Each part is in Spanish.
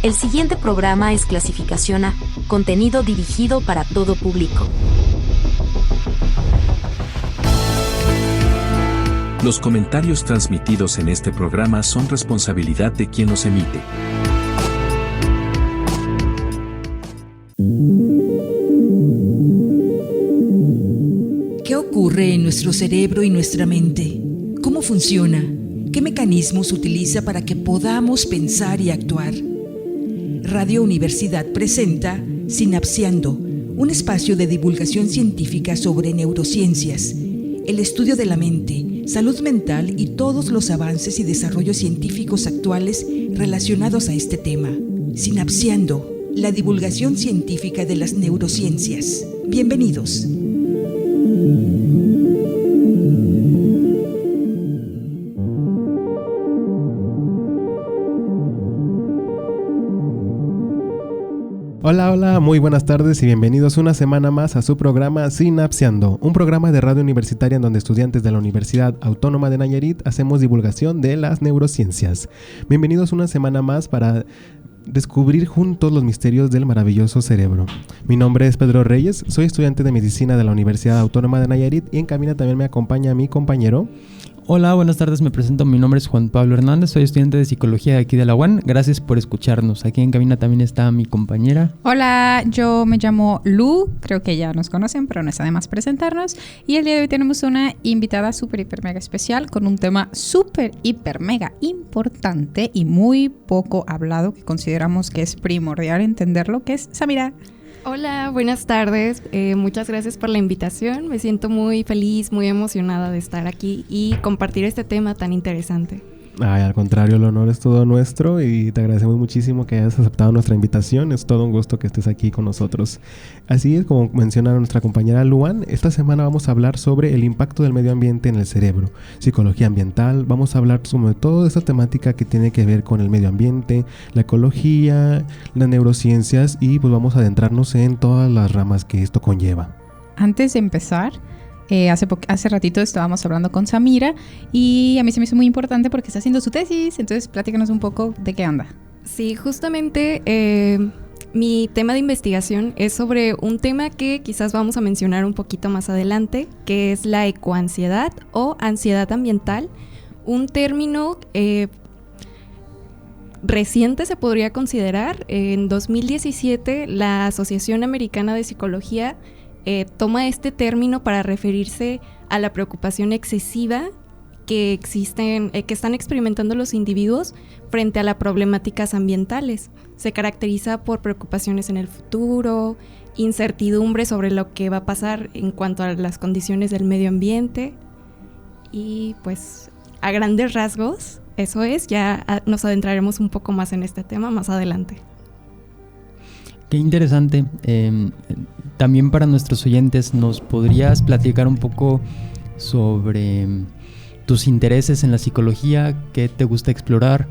El siguiente programa es clasificación A, contenido dirigido para todo público. Los comentarios transmitidos en este programa son responsabilidad de quien los emite. ¿Qué ocurre en nuestro cerebro y nuestra mente? ¿Cómo funciona? ¿Qué mecanismos utiliza para que podamos pensar y actuar? Radio Universidad presenta Sinapseando, un espacio de divulgación científica sobre neurociencias, el estudio de la mente, salud mental y todos los avances y desarrollos científicos actuales relacionados a este tema. Sinapseando, la divulgación científica de las neurociencias. Bienvenidos. Hola, muy buenas tardes y bienvenidos una semana más a su programa Sinapseando, un programa de radio universitaria en donde estudiantes de la Universidad Autónoma de Nayarit hacemos divulgación de las neurociencias. Bienvenidos una semana más para descubrir juntos los misterios del maravilloso cerebro. Mi nombre es Pedro Reyes, soy estudiante de medicina de la Universidad Autónoma de Nayarit y en cabina también me acompaña mi compañero. Hola, buenas tardes, me presento, mi nombre es Juan Pablo Hernández, soy estudiante de psicología de aquí de la UAN, gracias por escucharnos. Aquí en cabina también está mi compañera. Hola, yo me llamo Lu, creo que ya nos conocen, pero no está de más presentarnos. Y el día de hoy tenemos una invitada súper, hiper, mega especial con un tema súper, hiper, mega importante y muy poco hablado, que consideramos que es primordial entenderlo, que es Samira. Hola, buenas tardes. Muchas gracias por la invitación. Me siento muy feliz, muy emocionada de estar aquí y compartir este tema tan interesante. Ay, al contrario, el honor es todo nuestro y te agradecemos muchísimo que hayas aceptado nuestra invitación. Es todo un gusto que estés aquí con nosotros. Así es, como menciona nuestra compañera Luan, esta semana vamos a hablar sobre el impacto del medio ambiente en el cerebro, psicología ambiental. Vamos a hablar sobre toda esta temática que tiene que ver con el medio ambiente, la ecología, las neurociencias y pues vamos a adentrarnos en todas las ramas que esto conlleva. Antes de empezar, hace ratito estábamos hablando con Samira y a mí se me hizo muy importante porque está haciendo su tesis, entonces platícanos un poco de qué anda. Sí, justamente mi tema de investigación es sobre un tema que quizás vamos a mencionar un poquito más adelante, que es la ecoansiedad o ansiedad ambiental, un término reciente se podría considerar. En 2017 la Asociación Americana de Psicología toma este término para referirse a la preocupación excesiva que están experimentando los individuos frente a las problemáticas ambientales. Se caracteriza por preocupaciones en el futuro, incertidumbre sobre lo que va a pasar en cuanto a las condiciones del medio ambiente y pues a grandes rasgos eso es. Ya nos adentraremos un poco más en este tema más adelante. Qué interesante. También para nuestros oyentes, ¿nos podrías platicar un poco sobre tus intereses en la psicología? ¿Qué te gusta explorar?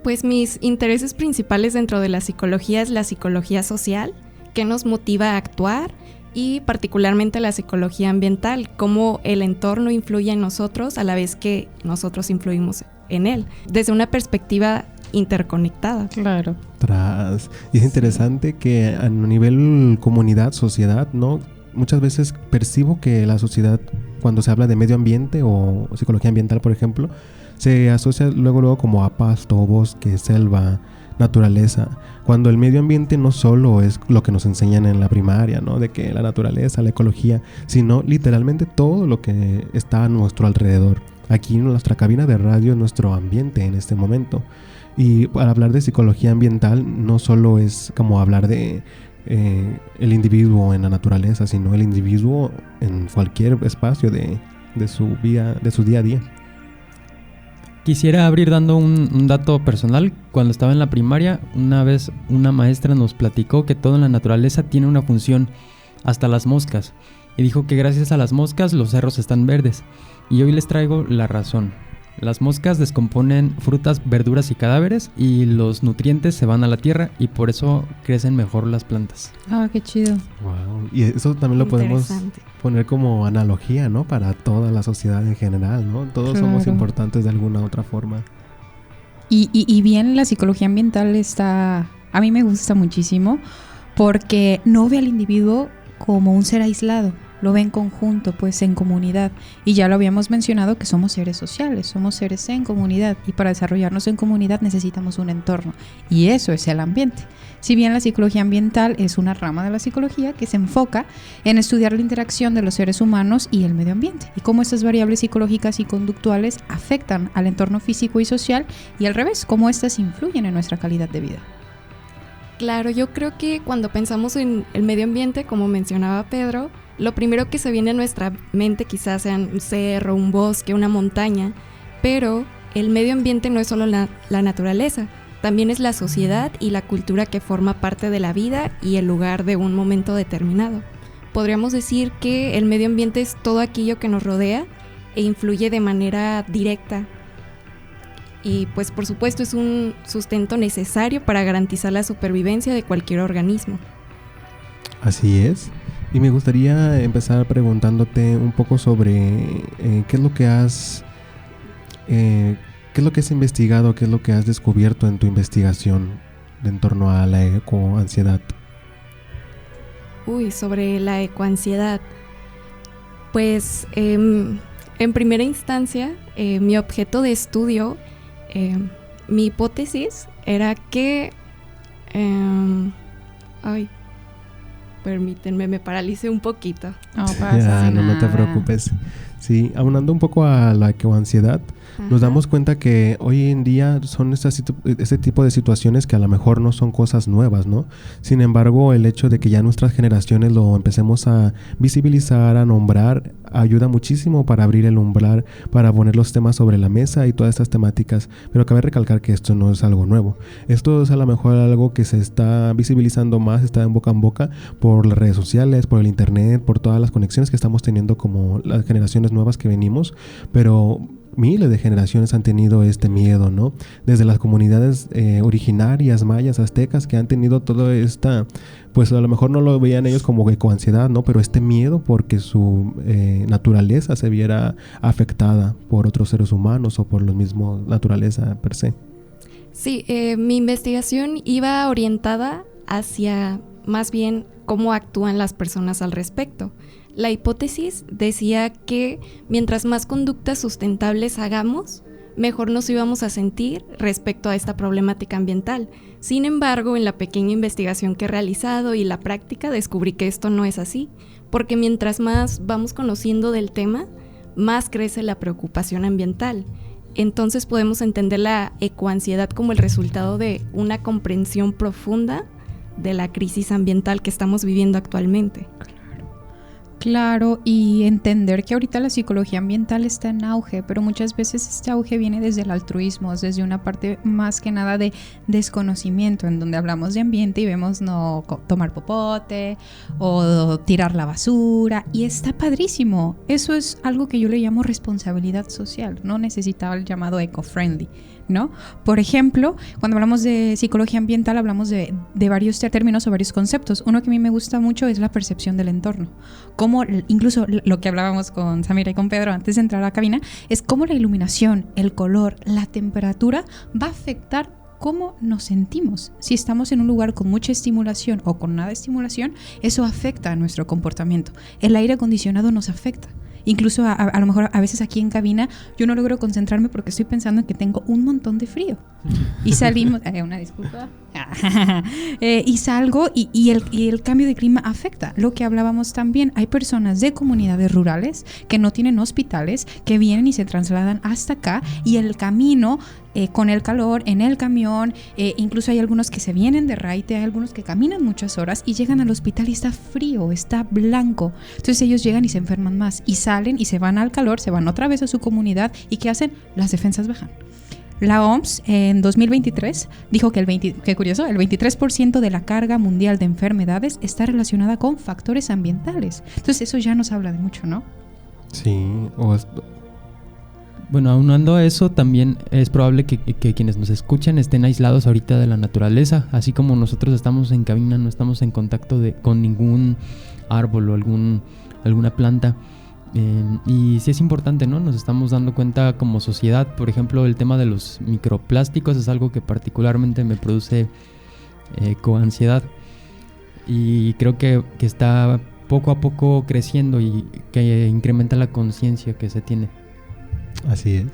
Pues mis intereses principales dentro de la psicología es la psicología social, que nos motiva a actuar, y particularmente la psicología ambiental, cómo el entorno influye en nosotros a la vez que nosotros influimos en él, desde una perspectiva interconectada. Claro. Y es interesante que a nivel comunidad, sociedad, ¿no? Muchas veces percibo que la sociedad, cuando se habla de medio ambiente o psicología ambiental, por ejemplo, se asocia luego como a pasto, bosque, selva, naturaleza, cuando el medio ambiente no solo es lo que nos enseñan en la primaria, ¿no? De que la naturaleza, la ecología, sino literalmente todo lo que está a nuestro alrededor. Aquí en nuestra cabina de radio es nuestro ambiente en este momento. Y para hablar de psicología ambiental no solo es como hablar de el individuo en la naturaleza, sino el individuo en cualquier espacio de su día a día. Quisiera abrir dando un dato personal. Cuando estaba en la primaria, una vez una maestra nos platicó que todo en la naturaleza tiene una función, hasta las moscas, y dijo que gracias a las moscas los cerros están verdes. Y hoy les traigo la razón. Las moscas descomponen frutas, verduras y cadáveres y los nutrientes se van a la tierra y por eso crecen mejor las plantas. Ah, qué chido. Wow. Y eso también lo podemos poner como analogía, ¿no? Para toda la sociedad en general, ¿no? Todos somos importantes de alguna otra forma. Y bien, la psicología ambiental a mí me gusta muchísimo porque no ve al individuo como un ser aislado, lo ve en conjunto, pues en comunidad. Y ya lo habíamos mencionado que somos seres sociales, somos seres en comunidad, y para desarrollarnos en comunidad necesitamos un entorno, y eso es el ambiente. Si bien la psicología ambiental es una rama de la psicología que se enfoca en estudiar la interacción de los seres humanos y el medio ambiente, y cómo estas variables psicológicas y conductuales afectan al entorno físico y social, y al revés, cómo estas influyen en nuestra calidad de vida. Claro, yo creo que cuando pensamos en el medio ambiente, como mencionaba Pedro, lo primero que se viene a nuestra mente quizás sea un cerro, un bosque, una montaña, pero el medio ambiente no es solo la naturaleza, también es la sociedad y la cultura que forma parte de la vida y el lugar de un momento determinado. Podríamos decir que el medio ambiente es todo aquello que nos rodea e influye de manera directa. Y pues por supuesto es un sustento necesario para garantizar la supervivencia de cualquier organismo. Así es. Y me gustaría empezar preguntándote un poco sobre qué es lo que has investigado, qué es lo que has descubierto en tu investigación en torno a la ecoansiedad. Sobre la ecoansiedad. Pues en primera instancia, mi objeto de estudio, mi hipótesis era que... permítanme, me paralicé un poquito. No pasa nada. No te preocupes. Sí, aunando un poco a la ecoansiedad, nos damos cuenta que hoy en día son este tipo de situaciones que a lo mejor no son cosas nuevas, ¿no? Sin embargo, el hecho de que ya nuestras generaciones lo empecemos a visibilizar, a nombrar, ayuda muchísimo para abrir el umbral, para poner los temas sobre la mesa y todas estas temáticas. Pero cabe recalcar que esto no es algo nuevo. Esto es a lo mejor algo que se está visibilizando más, está en boca por las redes sociales, por el internet, por todas las conexiones que estamos teniendo como las generaciones nuevas que venimos, pero miles de generaciones han tenido este miedo, ¿no? Desde las comunidades originarias, mayas, aztecas, que han tenido toda esta, pues a lo mejor no lo veían ellos como ecoansiedad, ¿no? Pero este miedo porque su naturaleza se viera afectada por otros seres humanos o por la misma naturaleza per se. Sí, mi investigación iba orientada hacia más bien cómo actúan las personas al respecto. La hipótesis decía que mientras más conductas sustentables hagamos, mejor nos íbamos a sentir respecto a esta problemática ambiental. Sin embargo, en la pequeña investigación que he realizado y la práctica, descubrí que esto no es así, porque mientras más vamos conociendo del tema, más crece la preocupación ambiental. Entonces podemos entender la ecoansiedad como el resultado de una comprensión profunda de la crisis ambiental que estamos viviendo actualmente. Claro, y entender que ahorita la psicología ambiental está en auge, pero muchas veces este auge viene desde el altruismo, desde una parte más que nada de desconocimiento, en donde hablamos de ambiente y vemos no tomar popote o tirar la basura, y está padrísimo. Eso es algo que yo le llamo responsabilidad social, no necesitaba el llamado eco-friendly, ¿no? Por ejemplo, cuando hablamos de psicología ambiental hablamos de varios términos o varios conceptos. Uno que a mí me gusta mucho es la percepción del entorno. Como incluso lo que hablábamos con Samira y con Pedro antes de entrar a la cabina, es cómo la iluminación, el color, la temperatura va a afectar cómo nos sentimos. Si estamos en un lugar con mucha estimulación o con nada de estimulación, eso afecta a nuestro comportamiento. El aire acondicionado nos afecta. Incluso a lo mejor a veces aquí en cabina yo no logro concentrarme porque estoy pensando en que tengo un montón de frío. Y salimos... una disculpa. Y salgo y el cambio de clima afecta. Lo que hablábamos también, hay personas de comunidades rurales que no tienen hospitales, que vienen y se trasladan hasta acá, y el camino... con el calor, en el camión, incluso hay algunos que se vienen de raite, hay algunos que caminan muchas horas y llegan al hospital y está frío, está blanco. Entonces ellos llegan y se enferman más y salen y se van al calor, se van otra vez a su comunidad, y ¿qué hacen? Las defensas bajan. La OMS en 2023 dijo que qué curioso, el 23% de la carga mundial de enfermedades está relacionada con factores ambientales. Entonces eso ya nos habla de mucho, ¿no? Sí, Bueno, aunando a eso, también es probable que quienes nos escuchan estén aislados ahorita de la naturaleza, así como nosotros estamos en cabina, no estamos en contacto con ningún árbol o alguna planta. Y sí es importante, ¿no? Nos estamos dando cuenta como sociedad. Por ejemplo, el tema de los microplásticos es algo que particularmente me produce ansiedad. Y creo que está poco a poco creciendo y que incrementa la conciencia que se tiene. Así es.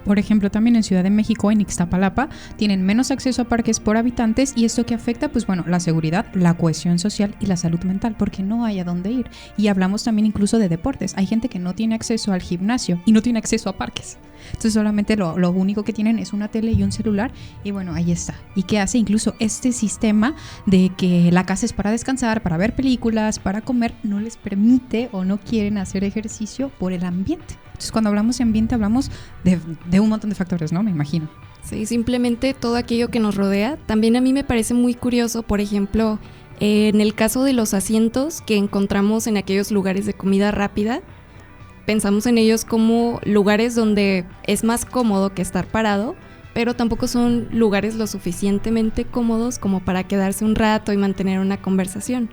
Por ejemplo, también en Ciudad de México, en Ixtapalapa, tienen menos acceso a parques por habitantes y esto que afecta, pues bueno, la seguridad, la cohesión social y la salud mental, porque no hay a dónde ir. Y hablamos también incluso de deportes. Hay gente que no tiene acceso al gimnasio y no tiene acceso a parques. Entonces solamente lo único que tienen es una tele y un celular y bueno, ahí está. ¿Y qué hace? Incluso este sistema de que la casa es para descansar, para ver películas, para comer, no les permite o no quieren hacer ejercicio por el ambiente. Entonces cuando hablamos de ambiente hablamos de un montón de factores, ¿no? Me imagino. Sí, simplemente todo aquello que nos rodea. También a mí me parece muy curioso, por ejemplo, en el caso de los asientos que encontramos en aquellos lugares de comida rápida, pensamos en ellos como lugares donde es más cómodo que estar parado, pero tampoco son lugares lo suficientemente cómodos como para quedarse un rato y mantener una conversación.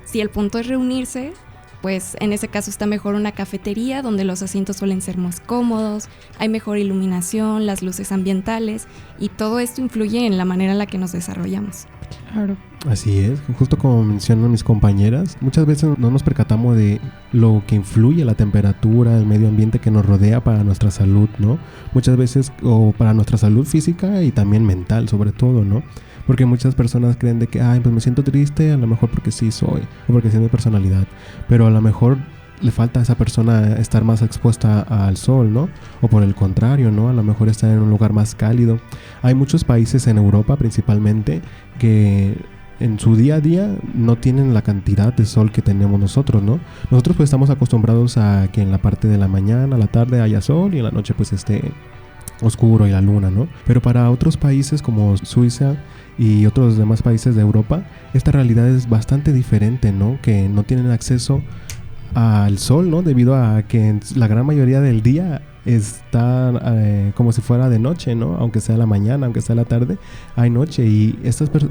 Si el punto es reunirse, pues en ese caso está mejor una cafetería donde los asientos suelen ser más cómodos, hay mejor iluminación, las luces ambientales y todo esto influye en la manera en la que nos desarrollamos. Claro. Así es, justo como mencionan mis compañeras, muchas veces no nos percatamos de lo que influye la temperatura, el medio ambiente que nos rodea para nuestra salud, ¿no? Muchas veces, o para nuestra salud física y también mental sobre todo, ¿no? Porque muchas personas creen de que, pues me siento triste, a lo mejor porque sí soy, o porque sí es mi personalidad, pero a lo mejor le falta a esa persona estar más expuesta al sol, ¿no? O por el contrario, ¿no? A lo mejor estar en un lugar más cálido. Hay muchos países en Europa principalmente que en su día a día no tienen la cantidad de sol que tenemos nosotros, ¿no? Nosotros pues estamos acostumbrados a que en la parte de la mañana, la tarde haya sol y en la noche pues esté oscuro y la luna, ¿no? Pero para otros países como Suiza y otros demás países de Europa, esta realidad es bastante diferente, ¿no? Que no tienen acceso al sol, ¿no? Debido a que la gran mayoría del día está como si fuera de noche, ¿no? Aunque sea la mañana, aunque sea la tarde, hay noche y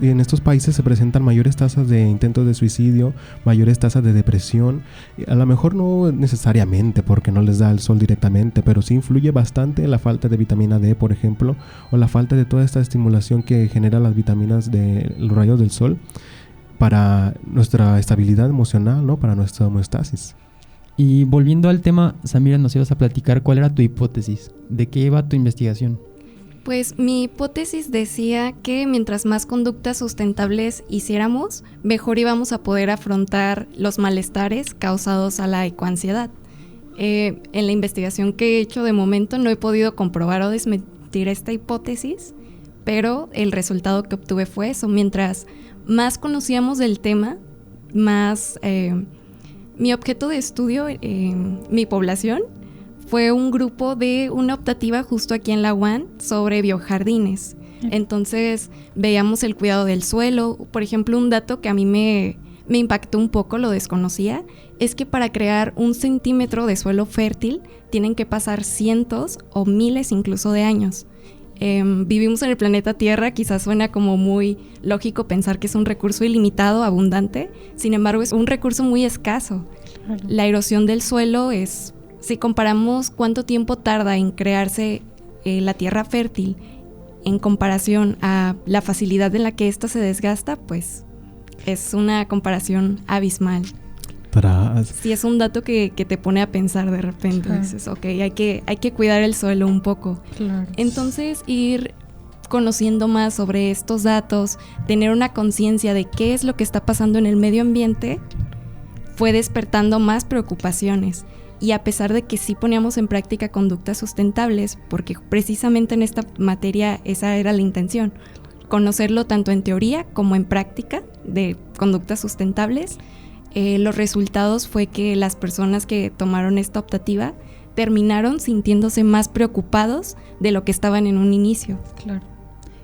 en estos países se presentan mayores tasas de intentos de suicidio, mayores tasas de depresión. A lo mejor no necesariamente porque no les da el sol directamente, pero sí influye bastante la falta de vitamina D, por ejemplo, o la falta de toda esta estimulación que genera las vitaminas de los rayos del sol para nuestra estabilidad emocional, ¿no? Para nuestra homeostasis. Y volviendo al tema, Samira, nos ibas a platicar cuál era tu hipótesis, de qué iba tu investigación. Pues mi hipótesis decía que mientras más conductas sustentables hiciéramos, mejor íbamos a poder afrontar los malestares causados a la ecoansiedad. En la investigación que he hecho de momento no he podido comprobar o desmentir esta hipótesis, pero el resultado que obtuve fue eso. Mientras más conocíamos del tema, más... mi objeto de estudio, mi población, fue un grupo de una optativa justo aquí en la UAN sobre biojardines. Entonces veíamos el cuidado del suelo. Por ejemplo, un dato que a mí me impactó un poco, lo desconocía, es que para crear 1 centímetro de suelo fértil tienen que pasar cientos o miles incluso de años. Vivimos en el planeta Tierra, quizás suena como muy lógico pensar que es un recurso ilimitado, abundante, sin embargo es un recurso muy escaso. Claro. La erosión del suelo es, si comparamos cuánto tiempo tarda en crearse la tierra fértil en comparación a la facilidad en la que ésta se desgasta, pues es una comparación abismal. Sí, es un dato que te pone a pensar de repente. Claro. Dices, ok, hay que cuidar el suelo un poco. Claro. Entonces, ir conociendo más sobre estos datos, tener una conciencia de qué es lo que está pasando en el medio ambiente, fue despertando más preocupaciones. Y a pesar de que sí poníamos en práctica conductas sustentables, porque precisamente en esta materia esa era la intención, conocerlo tanto en teoría como en práctica de conductas sustentables, los resultados fue que las personas que tomaron esta optativa terminaron sintiéndose más preocupados de lo que estaban en un inicio. Claro.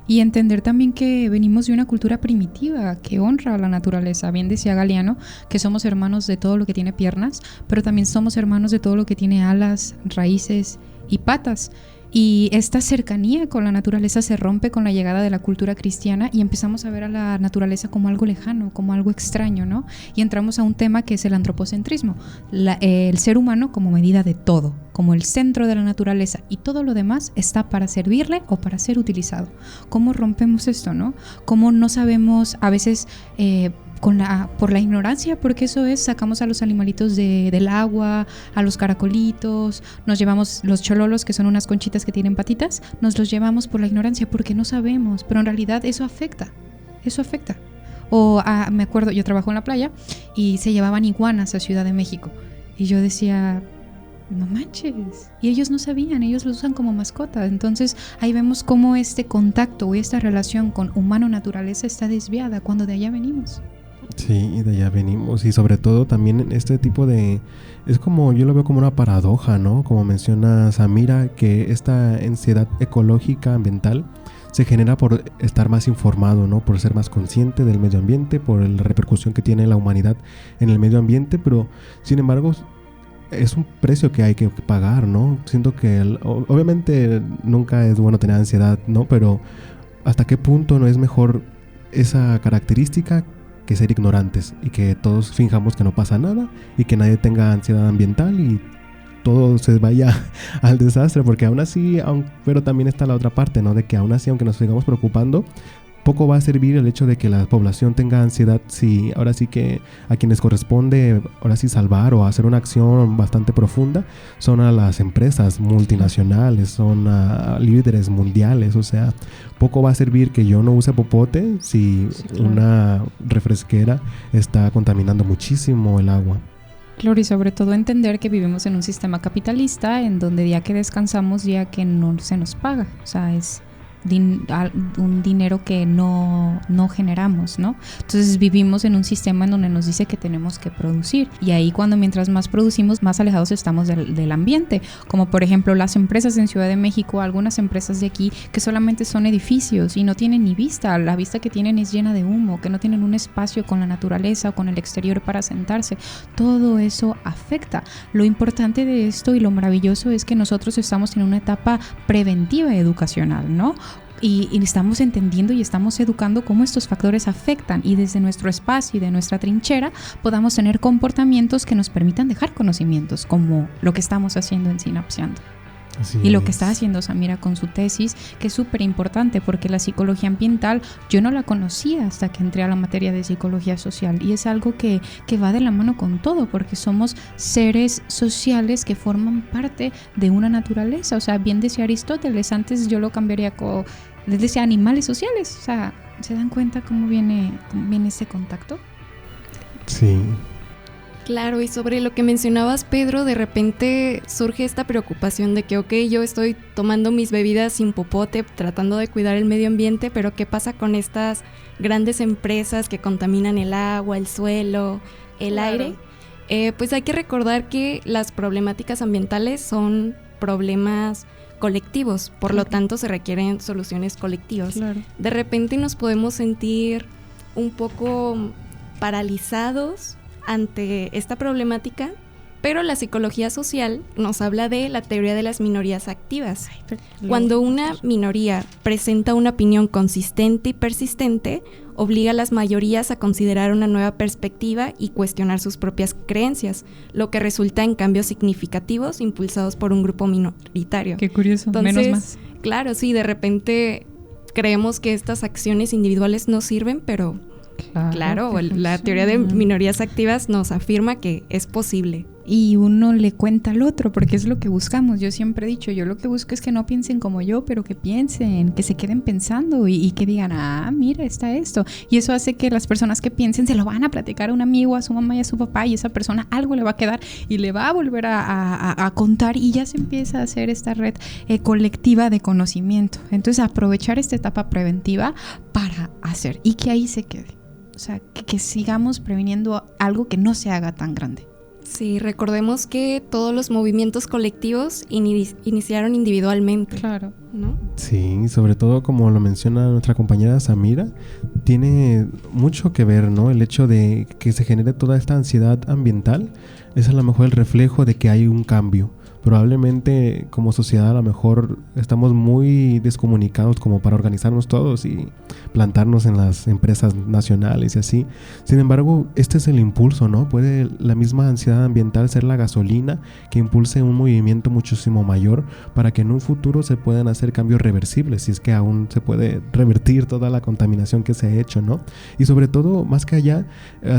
Y entender también que venimos de una cultura primitiva que honra a la naturaleza. Bien decía Galeano que somos hermanos de todo lo que tiene piernas, pero también somos hermanos de todo lo que tiene alas, raíces y patas. Y esta cercanía con la naturaleza se rompe con la llegada de la cultura cristiana y empezamos a ver a la naturaleza como algo lejano, como algo extraño, ¿no? Y entramos a un tema que es el antropocentrismo, el ser humano como medida de todo, como el centro de la naturaleza, y todo lo demás está para servirle o para ser utilizado. ¿Cómo rompemos esto, no? ¿Cómo no sabemos a veces... por la ignorancia, porque eso es, sacamos a los animalitos del agua, a los caracolitos, nos llevamos los chololos, que son unas conchitas que tienen patitas, nos los llevamos por la ignorancia, porque no sabemos, pero en realidad eso afecta. Me acuerdo, yo trabajo en la playa y se llevaban iguanas a Ciudad de México, y yo decía, no manches, y ellos no sabían, ellos los usan como mascota. Entonces ahí vemos cómo este contacto o esta relación con humano-naturaleza está desviada, cuando de allá venimos. Sí, de allá venimos, y sobre todo también este tipo de... Es como, yo lo veo como una paradoja, ¿no? Como menciona Samira, que esta ansiedad ecológica, ambiental, se genera por estar más informado, ¿no? Por ser más consciente del medio ambiente, por la repercusión que tiene la humanidad en el medio ambiente, pero sin embargo es un precio que hay que pagar, ¿no? Siento que obviamente nunca es bueno tener ansiedad, ¿no? Pero ¿hasta qué punto no es mejor esa característica que ser ignorantes, y que todos finjamos que no pasa nada y que nadie tenga ansiedad ambiental y todo se vaya al desastre? Porque aún así, pero también está la otra parte, ¿no? De que aún así, aunque nos sigamos preocupando, poco va a servir el hecho de que la población tenga ansiedad si ahora sí que a quienes corresponde ahora sí salvar o hacer una acción bastante profunda son a las empresas multinacionales, son a líderes mundiales. O sea, poco va a servir que yo no use popote si claro, una refresquera está contaminando muchísimo el agua. Claro, y sobre todo entender que vivimos en un sistema capitalista en donde día que descansamos, día que no se nos paga. O sea, es un dinero que no generamos, ¿no? Entonces vivimos en un sistema en donde nos dice que tenemos que producir, y ahí mientras más producimos, más alejados estamos del ambiente, como por ejemplo las empresas en Ciudad de México, algunas empresas de aquí que solamente son edificios y no tienen ni vista, la vista que tienen es llena de humo, que no tienen un espacio con la naturaleza o con el exterior para sentarse. Todo eso afecta. Lo importante de esto y lo maravilloso es que nosotros estamos en una etapa preventiva educacional, ¿no? Y estamos entendiendo y estamos educando cómo estos factores afectan, y desde nuestro espacio y de nuestra trinchera podamos tener comportamientos que nos permitan dejar conocimientos, como lo que estamos haciendo en Sinapseando. Y lo que está haciendo Samira con su tesis, que es súper importante, porque la psicología ambiental yo no la conocía hasta que entré a la materia de psicología social, y es algo que va de la mano con todo, porque somos seres sociales que forman parte de una naturaleza. O sea, bien decía Aristóteles, antes yo lo cambiaría decía animales sociales. O sea, ¿se dan cuenta cómo viene ese contacto? Sí. Claro, y sobre lo que mencionabas, Pedro, de repente surge esta preocupación de que, ok, yo estoy tomando mis bebidas sin popote, tratando de cuidar el medio ambiente, pero ¿qué pasa con estas grandes empresas que contaminan el agua, el suelo, el aire? Pues hay que recordar que las problemáticas ambientales son problemas colectivos, por lo tanto se requieren soluciones colectivas. Claro. De repente nos podemos sentir un poco paralizados ante esta problemática, pero la psicología social nos habla de la teoría de las minorías activas. Cuando una minoría presenta una opinión consistente y persistente, obliga a las mayorías a considerar una nueva perspectiva y cuestionar sus propias creencias, lo que resulta en cambios significativos impulsados por un grupo minoritario. Qué curioso. Entonces, menos más. Claro, sí, de repente creemos que estas acciones individuales no sirven, pero claro, la teoría de minorías activas nos afirma que es posible. Y uno le cuenta al otro, porque es lo que buscamos. Yo siempre he dicho, yo lo que busco es que no piensen como yo, pero que piensen, que se queden pensando y que digan, mira, está esto. Y eso hace que las personas que piensen se lo van a platicar a un amigo, a su mamá y a su papá, y esa persona algo le va a quedar y le va a volver a contar, y ya se empieza a hacer esta red colectiva de conocimiento. Entonces, aprovechar esta etapa preventiva para hacer, y que ahí se quede. O sea, que sigamos previniendo algo que no se haga tan grande. Sí, recordemos que todos los movimientos colectivos iniciaron individualmente. Claro. ¿No? Sí, sobre todo como lo menciona nuestra compañera Samira, tiene mucho que ver, ¿no? El hecho de que se genere toda esta ansiedad ambiental es a lo mejor el reflejo de que hay un cambio. Probablemente como sociedad a lo mejor estamos muy descomunicados como para organizarnos todos y plantarnos en las empresas nacionales y así. Sin embargo, este es el impulso, ¿no? Puede la misma ansiedad ambiental ser la gasolina que impulse un movimiento muchísimo mayor para que en un futuro se puedan hacer cambios reversibles, si es que aún se puede revertir toda la contaminación que se ha hecho, ¿no? Y sobre todo, más que allá,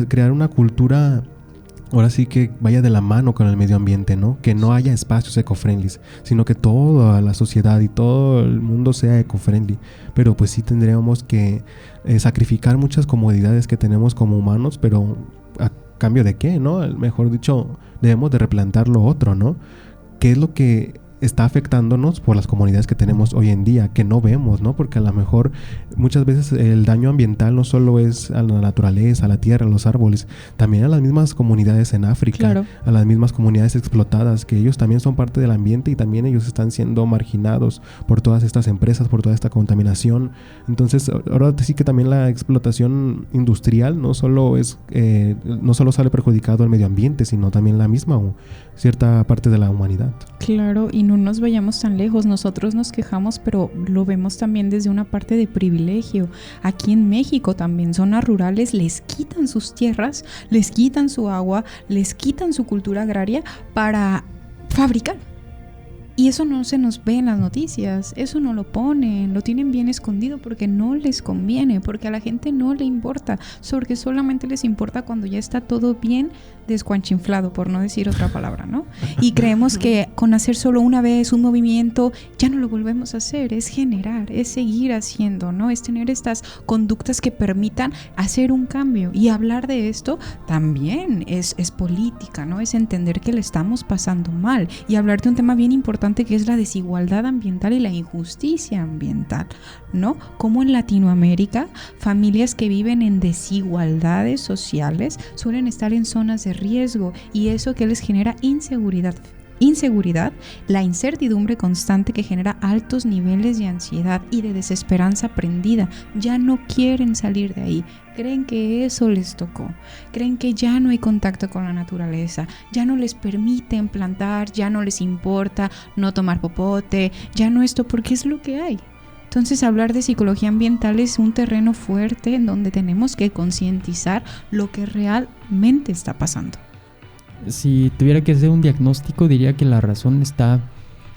crear una cultura ahora sí que vaya de la mano con el medio ambiente, ¿no? Que no haya espacios eco-friendly, sino que toda la sociedad y todo el mundo sea eco-friendly. Pero pues sí tendríamos que sacrificar muchas comodidades que tenemos como humanos, pero ¿a cambio de qué, no? Mejor dicho, debemos de replantear lo otro, ¿no? ¿Qué es lo que está afectándonos por las comunidades que tenemos hoy en día, que no vemos, ¿no? Porque a lo mejor muchas veces el daño ambiental no solo es a la naturaleza, a la tierra, a los árboles, también a las mismas comunidades en África, Claro. a las mismas comunidades explotadas, que ellos también son parte del ambiente y también ellos están siendo marginados por todas estas empresas, por toda esta contaminación. Entonces, ahora sí que también la explotación industrial no solo sale perjudicado al medio ambiente, sino también la misma o cierta parte de la humanidad. Claro, y no nos vayamos tan lejos. Nosotros nos quejamos, pero lo vemos también desde una parte de privilegio. Aquí en México también, zonas rurales, les quitan sus tierras, les quitan su agua, les quitan su cultura agraria para fabricar. Y eso no se nos ve en las noticias, eso no lo ponen, lo tienen bien escondido porque no les conviene, porque a la gente no le importa, porque solamente les importa cuando ya está todo bien descuanchinflado, por no decir otra palabra, ¿no? Y creemos que con hacer solo una vez un movimiento ya no lo volvemos a hacer, es generar, es seguir haciendo, ¿no? Es tener estas conductas que permitan hacer un cambio. Y hablar de esto también es política, ¿no? Es entender que le estamos pasando mal y hablar de un tema bien importante que es la desigualdad ambiental y la injusticia ambiental, ¿no? Como en Latinoamérica, familias que viven en desigualdades sociales suelen estar en zonas de riesgo y eso que les genera inseguridad, la incertidumbre constante que genera altos niveles de ansiedad y de desesperanza prendida. Ya no quieren salir de ahí. Creen que eso les tocó. Creen que ya no hay contacto con la naturaleza. Ya no les permiten plantar, ya no les importa no tomar popote, ya no esto porque es lo que hay. Entonces hablar de psicología ambiental es un terreno fuerte en donde tenemos que concientizar lo que realmente está pasando. Si tuviera que hacer un diagnóstico, diría que la razón está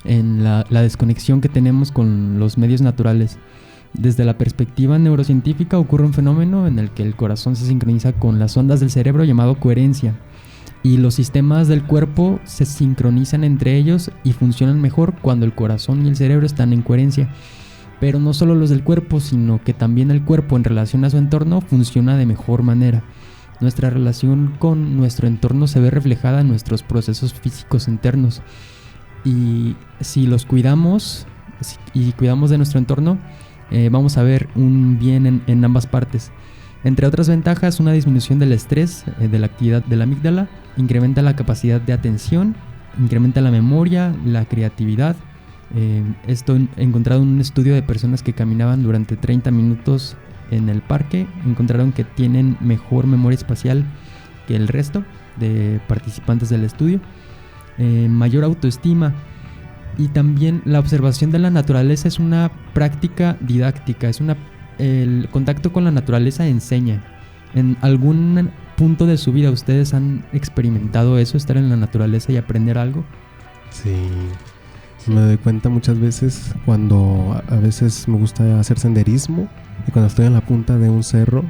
en la desconexión que tenemos con los medios naturales. Desde la perspectiva neurocientífica ocurre un fenómeno en el que el corazón se sincroniza con las ondas del cerebro llamado coherencia, y los sistemas del cuerpo se sincronizan entre ellos y funcionan mejor cuando el corazón y el cerebro están en coherencia. Pero no solo los del cuerpo, sino que también el cuerpo en relación a su entorno funciona de mejor manera. Nuestra relación con nuestro entorno se ve reflejada en nuestros procesos físicos internos. Y si los cuidamos y cuidamos de nuestro entorno, vamos a ver un bien en ambas partes. Entre otras ventajas, una disminución del estrés, de la actividad de la amígdala, incrementa la capacidad de atención, incrementa la memoria, la creatividad. Esto he encontrado en un estudio de personas que caminaban durante 30 minutos en el parque. Encontraron que tienen mejor memoria espacial que el resto de participantes del estudio, mayor autoestima, y también la observación de la naturaleza es una práctica didáctica, el contacto con la naturaleza enseña. ¿En algún punto de su vida ustedes han experimentado eso, estar en la naturaleza y aprender algo? Sí. Me doy cuenta muchas veces cuando a veces me gusta hacer senderismo y cuando estoy en la punta de un cerro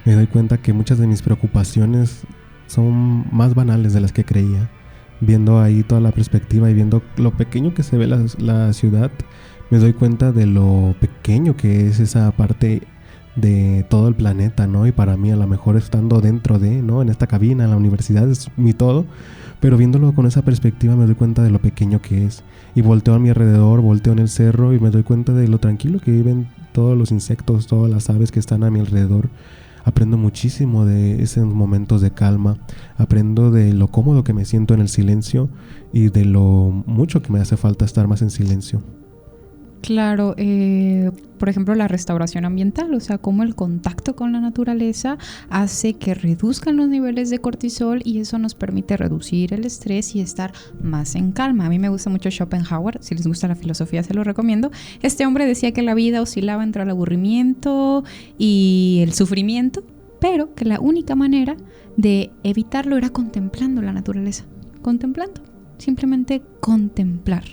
me doy cuenta que muchas de mis preocupaciones son más banales de las que creía. Viendo ahí toda la perspectiva y viendo lo pequeño que se ve la ciudad, me doy cuenta de lo pequeño que es esa parte de todo el planeta, ¿no? Y para mí a lo mejor estando dentro de, ¿no? En esta cabina, en la universidad es mi todo, pero viéndolo con esa perspectiva me doy cuenta de lo pequeño que es. Y volteo a mi alrededor, volteo en el cerro y me doy cuenta de lo tranquilo que viven todos los insectos, todas las aves que están a mi alrededor. Aprendo muchísimo de esos momentos de calma, aprendo de lo cómodo que me siento en el silencio y de lo mucho que me hace falta estar más en silencio. Claro, por ejemplo, la restauración ambiental, o sea, cómo el contacto con la naturaleza hace que reduzcan los niveles de cortisol y eso nos permite reducir el estrés y estar más en calma. A mí me gusta mucho Schopenhauer, si les gusta la filosofía se lo recomiendo. Este hombre decía que la vida oscilaba entre el aburrimiento y el sufrimiento, pero que la única manera de evitarlo era contemplando la naturaleza, contemplando, simplemente contemplar,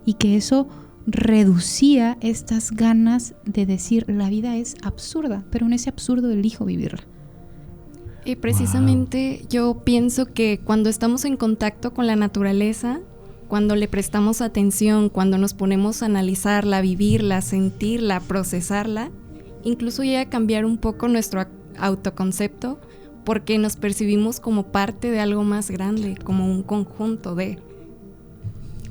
y que eso reducía estas ganas de decir la vida es absurda, pero en ese absurdo elijo vivirla. Y precisamente yo pienso que cuando estamos en contacto con la naturaleza, cuando le prestamos atención, cuando nos ponemos a analizarla, vivirla, sentirla, procesarla, incluso llega a cambiar un poco nuestro autoconcepto, porque nos percibimos como parte de algo más grande, como un conjunto de...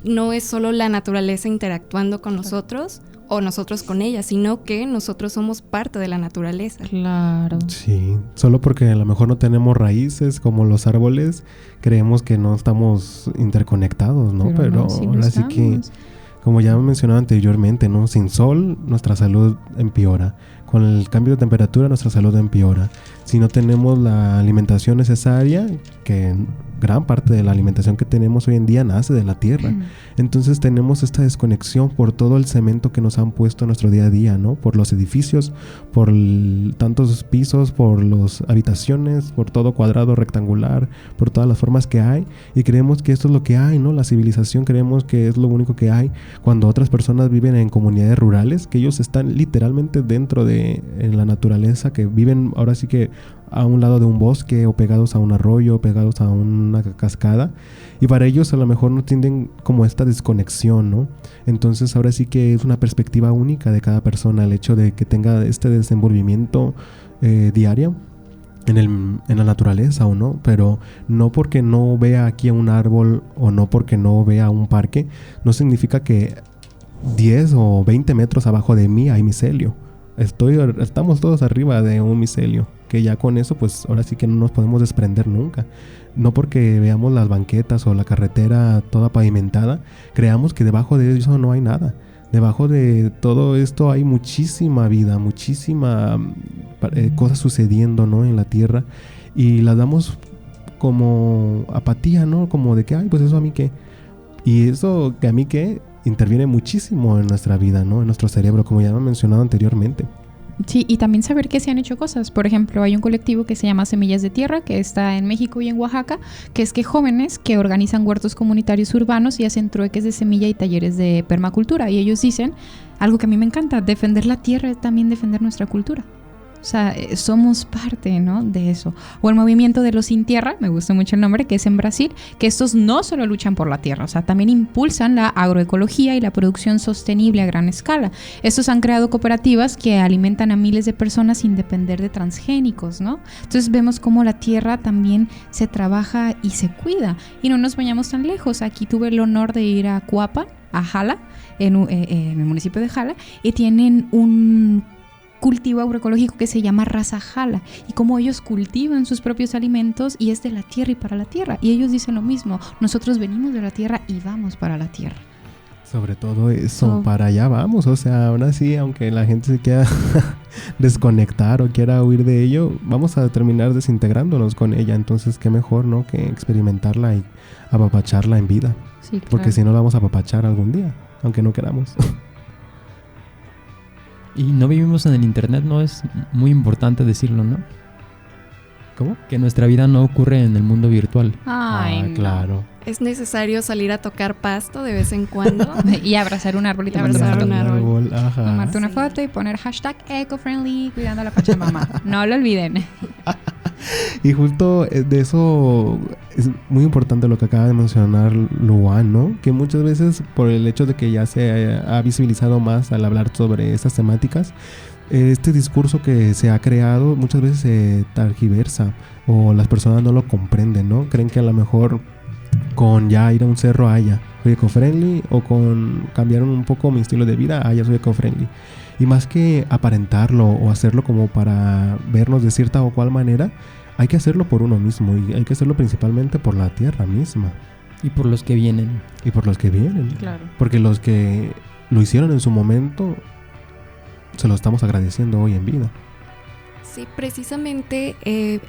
No es solo la naturaleza interactuando con nosotros o nosotros con ella, sino que nosotros somos parte de la naturaleza. Claro. Sí, solo porque a lo mejor no tenemos raíces como los árboles, creemos que no estamos interconectados, ¿no? Pero no, sí ahora sí que, como ya mencionaba anteriormente, ¿no? Sin sol, nuestra salud empeora. Con el cambio de temperatura, nuestra salud empeora. Si no tenemos la alimentación necesaria, que gran parte de la alimentación que tenemos hoy en día nace de la tierra. Entonces tenemos esta desconexión por todo el cemento que nos han puesto en nuestro día a día, ¿no? Por los edificios, por tantos pisos, por las habitaciones, por todo cuadrado, rectangular, por todas las formas que hay. Y creemos que esto es lo que hay, ¿no? La civilización creemos que es lo único que hay. Cuando otras personas viven en comunidades rurales, que ellos están literalmente dentro de en la naturaleza, que viven ahora sí que a un lado de un bosque o pegados a un arroyo, pegados a una cascada, y para ellos a lo mejor no tienen como esta desconexión, ¿no? Entonces ahora sí que es una perspectiva única de cada persona el hecho de que tenga este desenvolvimiento diario en la naturaleza o no, pero no porque no vea aquí un árbol o no porque no vea un parque, no significa que 10 o 20 metros abajo de mí hay micelio. Estamos todos arriba de un micelio, que ya con eso pues ahora sí que no nos podemos desprender nunca. No porque veamos las banquetas o la carretera toda pavimentada, creamos que debajo de eso no hay nada. Debajo de todo esto hay muchísima vida, muchísima cosas sucediendo, ¿no? En la tierra, y las damos como apatía, ¿no? Como de que, ay, pues eso a mí qué. Y eso que a mí qué interviene muchísimo en nuestra vida, ¿no? En nuestro cerebro, como ya hemos mencionado anteriormente. Sí, y también saber que se han hecho cosas. Por ejemplo, hay un colectivo que se llama Semillas de Tierra, que está en México y en Oaxaca, que es que jóvenes que organizan huertos comunitarios urbanos y hacen trueques de semilla y talleres de permacultura. Y ellos dicen, algo que a mí me encanta, defender la tierra es también defender nuestra cultura. O sea, somos parte, ¿no? De eso. O el movimiento de los Sin Tierra, me gusta mucho el nombre, que es en Brasil, que estos no solo luchan por la tierra, o sea, también impulsan la agroecología y la producción sostenible a gran escala. Estos han creado cooperativas que alimentan a miles de personas sin depender de transgénicos, ¿no? Entonces vemos cómo la tierra también se trabaja y se cuida. Y no nos vayamos tan lejos. Aquí tuve el honor de ir a Coapa, a Jala, en el municipio de Jala, y tienen un cultivo agroecológico que se llama Raza Jala, y como ellos cultivan sus propios alimentos y es de la tierra y para la tierra, y ellos dicen lo mismo, nosotros venimos de la tierra y vamos para la tierra. Sobre todo eso, para allá vamos, o sea, aún así, aunque la gente se quiera desconectar o quiera huir de ello, vamos a terminar desintegrándonos con ella, entonces qué mejor, ¿no? Que experimentarla y apapacharla en vida, sí, claro. Porque si no la vamos a apapachar algún día, aunque no queramos. Y no vivimos en el internet, ¿no? Es muy importante decirlo, ¿no? ¿Cómo? Que nuestra vida no ocurre en el mundo virtual. Ay, claro. Es necesario salir a tocar pasto de vez en cuando. Y abrazar un árbol y abrazar un árbol. Ajá. Tomarte una foto y poner hashtag ecofriendly cuidando a la Pachamama. No lo olviden. Y justo de eso es muy importante lo que acaba de mencionar Luan, ¿no? Que muchas veces por el hecho de que ya se ha visibilizado más al hablar sobre estas temáticas, este discurso que se ha creado muchas veces se targiversa o las personas no lo comprenden, ¿no? Creen que a lo mejor con ya ir a un cerro ya soy eco-friendly, o con cambiar un poco mi estilo de vida ya soy eco-friendly. Y más que aparentarlo o hacerlo como para vernos de cierta o cual manera, hay que hacerlo por uno mismo y hay que hacerlo principalmente por la tierra misma. Y por los que vienen. Y por los que vienen. Claro. Porque los que lo hicieron en su momento, se lo estamos agradeciendo hoy en vida. Sí, precisamente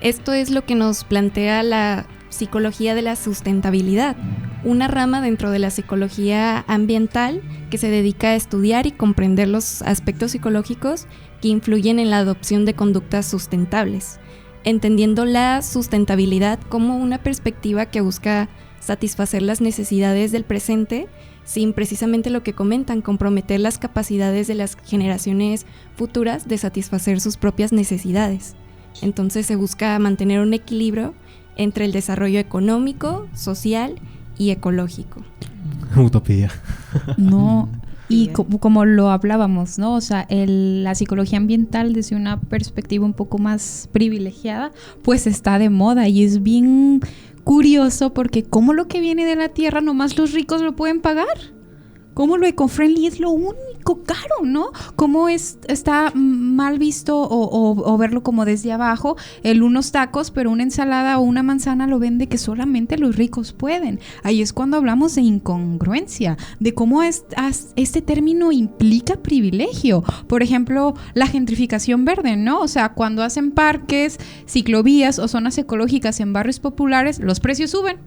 esto es lo que nos plantea la psicología de la sustentabilidad, una rama dentro de la psicología ambiental que se dedica a estudiar y comprender los aspectos psicológicos que influyen en la adopción de conductas sustentables, entendiendo la sustentabilidad como una perspectiva que busca satisfacer las necesidades del presente sin precisamente lo que comentan, comprometer las capacidades de las generaciones futuras de satisfacer sus propias necesidades. Entonces se busca mantener un equilibrio entre el desarrollo económico, social y ecológico. Utopía. No, y como lo hablábamos, ¿no? O sea, la psicología ambiental desde una perspectiva un poco más privilegiada, pues está de moda y es bien curioso porque como lo que viene de la tierra nomás los ricos lo pueden pagar. Cómo lo eco-friendly es lo único caro, ¿no? Cómo está mal visto o verlo como desde abajo, unos tacos, pero una ensalada o una manzana lo vende que solamente los ricos pueden. Ahí es cuando hablamos de incongruencia, de cómo este término implica privilegio. Por ejemplo, la gentrificación verde, ¿no? O sea, cuando hacen parques, ciclovías o zonas ecológicas en barrios populares, los precios suben.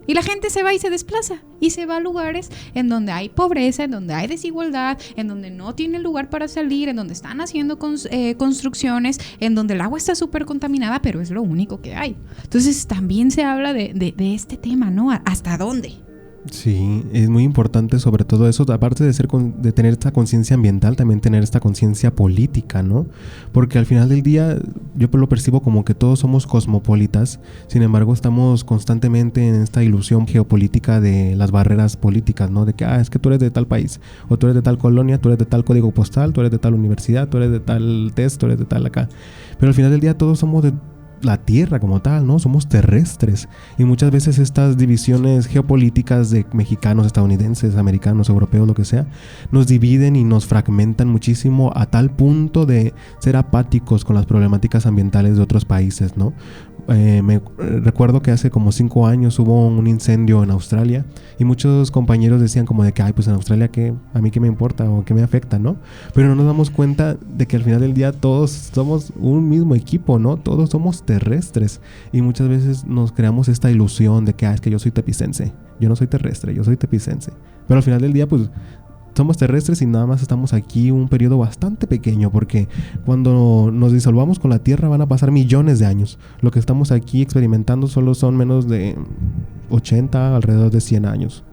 Y la gente se va y se desplaza y se va a lugares en donde hay pobreza, en donde hay desigualdad, en donde no tiene lugar para salir, en donde están haciendo construcciones, en donde el agua está súper contaminada, pero es lo único que hay. Entonces también se habla de este tema, ¿no? ¿Hasta dónde? Sí, es muy importante sobre todo eso, aparte de tener esta conciencia ambiental, también tener esta conciencia política, ¿no? Porque al final del día yo lo percibo como que todos somos cosmopolitas, sin embargo estamos constantemente en esta ilusión geopolítica de las barreras políticas, ¿no? De que, es que tú eres de tal país, o tú eres de tal colonia, tú eres de tal código postal, tú eres de tal universidad, tú eres de tal test, tú eres de tal acá. Pero al final del día todos somos de la tierra como tal, ¿no? Somos terrestres y muchas veces estas divisiones geopolíticas de mexicanos, estadounidenses, americanos, europeos, lo que sea, nos dividen y nos fragmentan muchísimo a tal punto de ser apáticos con las problemáticas ambientales de otros países, ¿no? Recuerdo que hace como 5 años hubo un incendio en Australia y muchos compañeros decían como de que, pues en Australia, ¿a mí qué me importa o qué me afecta, no? Pero no nos damos cuenta de que al final del día todos somos un mismo equipo, ¿no? Todos somos terrestres y muchas veces nos creamos esta ilusión de que, es que yo soy tepicense, yo no soy terrestre, yo soy tepicense. Pero al final del día, pues somos terrestres y nada más estamos aquí un periodo bastante pequeño, porque cuando nos disolvamos con la Tierra van a pasar millones de años. Lo que estamos aquí experimentando solo son menos de 80, alrededor de 100 años.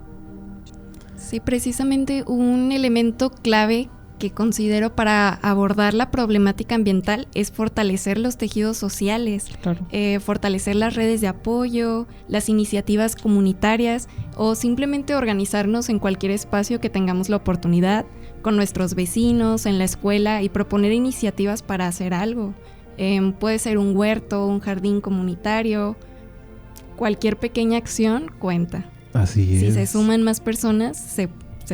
Sí, precisamente un elemento clave que considero para abordar la problemática ambiental es fortalecer los tejidos sociales, claro. Fortalecer las redes de apoyo, las iniciativas comunitarias o simplemente organizarnos en cualquier espacio que tengamos la oportunidad, con nuestros vecinos, en la escuela y proponer iniciativas para hacer algo. Puede ser un huerto, un jardín comunitario, cualquier pequeña acción cuenta. Así es. Si se suman más personas, se